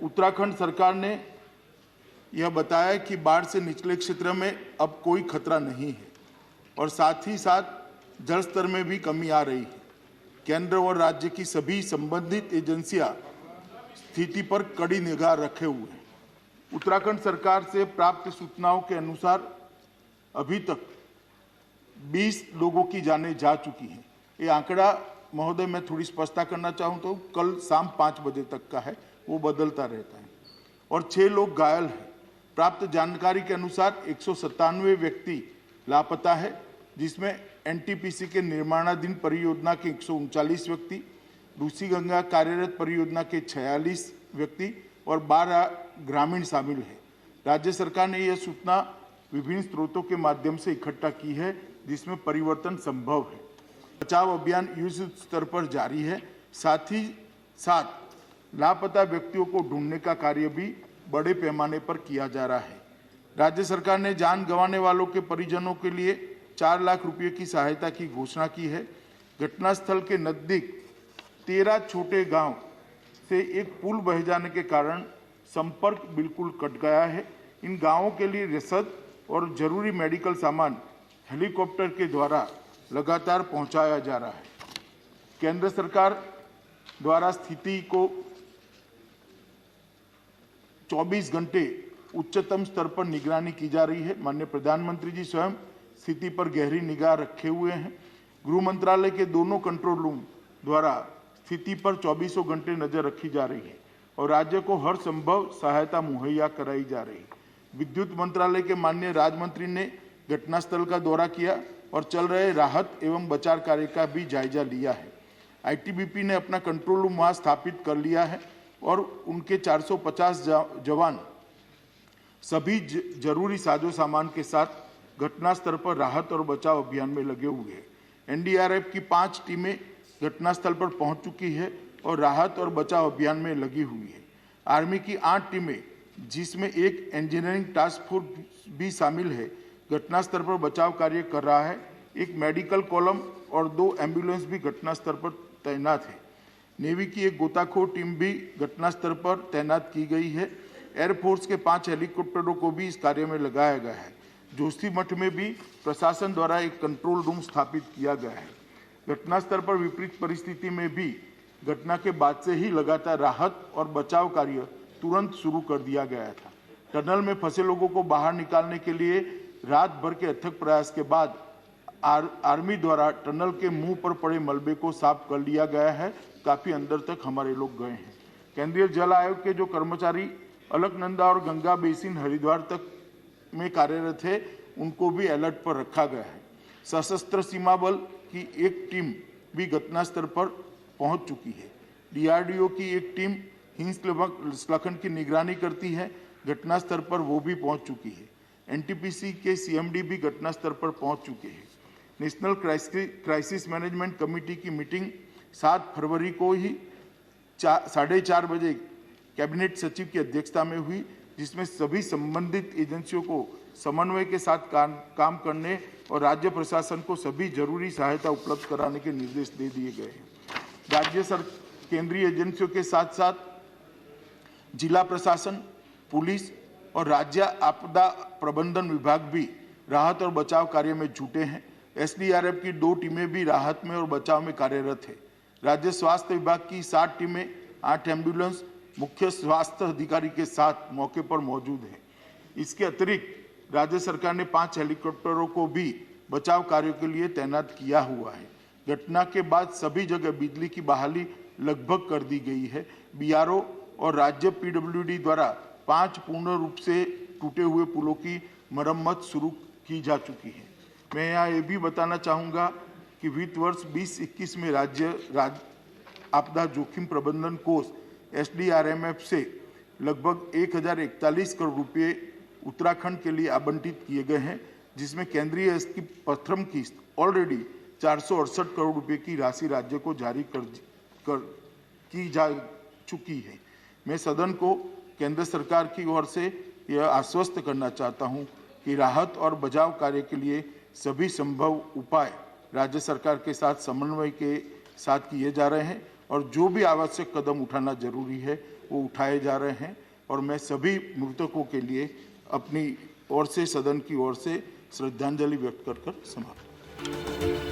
उत्तराखंड सरकार ने यह बताया कि बाढ़ से निचले क्षेत्र में अब कोई खतरा नहीं है और साथ ही साथ जल स्तर में भी कमी आ रही है। केंद्र और राज्य की सभी संबंधित एजेंसियां स्थिति पर कड़ी निगाह रखे हुए हैं। उत्तराखंड सरकार से प्राप्त सूचनाओं के अनुसार अभी तक 20 लोगों की जानें जा चुकी हैं। ये आंकड़ा महोदय मैं थोड़ी स्पष्टता करना चाहूँ तो कल शाम 5 बजे तक का है, वो बदलता रहता है और 6 लोग घायल हैं। प्राप्त जानकारी के अनुसार 197 व्यक्ति लापता है, जिसमें एनटीपीसी के निर्माणाधीन परियोजना के 139 व्यक्ति, रूसी गंगा कार्यरत परियोजना के 46 व्यक्ति और 12 ग्रामीण शामिल है। राज्य सरकार ने यह सूचना विभिन्न स्रोतों के माध्यम से इकट्ठा की है, जिसमें परिवर्तन संभव है। बचाव अभियान युद्ध स्तर पर जारी है। साथ ही साथ लापता व्यक्तियों को ढूंढने का कार्य भी बड़े पैमाने पर किया जा रहा है। राज्य सरकार ने जान गंवाने वालों के परिजनों के लिए 4 लाख रुपये की सहायता की घोषणा की है। घटनास्थल के नजदीक 13 छोटे गांव से एक पुल बह जाने के कारण संपर्क बिल्कुल कट गया है। इन गांवों के लिए रसद और जरूरी मेडिकल सामान हेलीकॉप्टर के द्वारा लगातार पहुंचाया जा रहा है। केंद्र सरकार द्वारा स्थिति को 24 घंटे उच्चतम स्तर पर निगरानी की जा रही है। माननीय प्रधानमंत्री जी स्वयं स्थिति पर गहरी निगाह रखे हुए हैं। गृह मंत्रालय के दोनों कंट्रोल रूम द्वारा स्थिति पर 24 घंटे नजर रखी जा रही है और राज्य को हर संभव सहायता मुहैया कराई जा रही है। विद्युत मंत्रालय के माननीय राज्य मंत्री ने घटनास्थल का दौरा किया और चल रहे राहत एवं बचाव कार्य का भी जायजा लिया है। आईटीबीपी ने अपना कंट्रोल रूम वहां स्थापित कर लिया है और उनके 450 जवान सभी जरूरी साजो सामान के साथ घटनास्थल पर राहत और बचाव अभियान में लगे हुए हैं। एनडीआरएफ की 5 टीमें घटनास्थल पर पहुंच चुकी है और राहत और बचाव अभियान में लगी हुई है। आर्मी की 8 टीमें, जिसमें एक इंजीनियरिंग टास्क फोर्स भी शामिल है, घटनास्थल पर बचाव कार्य कर रहा है। एक मेडिकल कॉलम और 2 एम्बुलेंस भी घटनास्थल पर तैनात है। नेवी की एक गोताखोर टीम भी घटनास्थल पर तैनात की गई है। एयरफोर्स के 5 हेलीकॉप्टरों को भी इस कार्य में लगाया गया है। जोशीमठ में भी प्रशासन द्वारा एक कंट्रोल रूम स्थापित किया गया है। घटनास्थल पर विपरीत परिस्थिति में भी घटना के बाद से ही लगातार राहत और बचाव कार्य तुरंत शुरू कर दिया गया था। टनल में फंसे लोगों को बाहर निकालने के लिए रात भर के अथक प्रयास के बाद आर्मी द्वारा टनल के मुंह पर पड़े मलबे को साफ कर लिया गया है। काफी अंदर तक हमारे लोग गए हैं। केंद्रीय जल आयोग के जो कर्मचारी अलकनंदा और गंगा बेसिन हरिद्वार तक में कार्यरत है, उनको भी अलर्ट पर रखा गया है। सशस्त्र सीमा बल की एक टीम भी घटनास्थल पर पहुंच चुकी है। डीआरडीओ की एक टीम हिमस्खलन की निगरानी करती है। घटनास्थल पर वो भी पहुंच चुकी है। एनटीपीसी के सीएमडी भी घटनास्थल पर पहुंच चुके हैं। नेशनल क्राइसिस मैनेजमेंट कमेटी की मीटिंग 7 फरवरी को ही 4:30 बजे कैबिनेट सचिव की अध्यक्षता में हुई, जिसमें सभी संबंधित एजेंसियों को समन्वय के साथ काम करने और राज्य प्रशासन को सभी जरूरी सहायता उपलब्ध कराने के निर्देश दे दिए गए हैं। राज्य केंद्रीय एजेंसियों के साथ साथ जिला प्रशासन, पुलिस और राज्य आपदा प्रबंधन विभाग भी राहत और बचाव कार्य में जुटे हैं। एसडीआरएफ की 2 टीमें भी राहत में और बचाव में कार्यरत है। राज्य स्वास्थ्य विभाग की 7 टीमें, 8 एम्बुलेंस मुख्य स्वास्थ्य अधिकारी के साथ मौके पर मौजूद है। इसके अतिरिक्त राज्य सरकार ने 5 हेलीकॉप्टरों को भी बचाव कार्यों के लिए तैनात किया हुआ है। घटना के बाद सभी जगह बिजली की बहाली लगभग कर दी गई है। बीआरओ और राज्य पीडब्ल्यूडी द्वारा 5 पूर्ण रूप से टूटे हुए पुलों की मरम्मत शुरू की जा चुकी है। मैं यहाँ ये भी बताना चाहूँगा कि वित्त वर्ष 2021 में राज्य आपदा जोखिम प्रबंधन कोष एसडीआरएमएफ से लगभग 1041 करोड़ रुपये उत्तराखंड के लिए आवंटित किए गए हैं, जिसमें केंद्रीय की प्रथम किस्त ऑलरेडी 468 करोड़ रुपये की राशि राज्य को जारी की जा चुकी है। मैं सदन को केंद्र सरकार की ओर से यह आश्वस्त करना चाहता हूं कि राहत और बचाव कार्य के लिए सभी संभव उपाय राज्य सरकार के साथ समन्वय के साथ किए जा रहे हैं और जो भी आवश्यक कदम उठाना जरूरी है वो उठाए जा रहे हैं और मैं सभी मृतकों के लिए अपनी ओर से, सदन की ओर से श्रद्धांजलि व्यक्त कर समाप्त।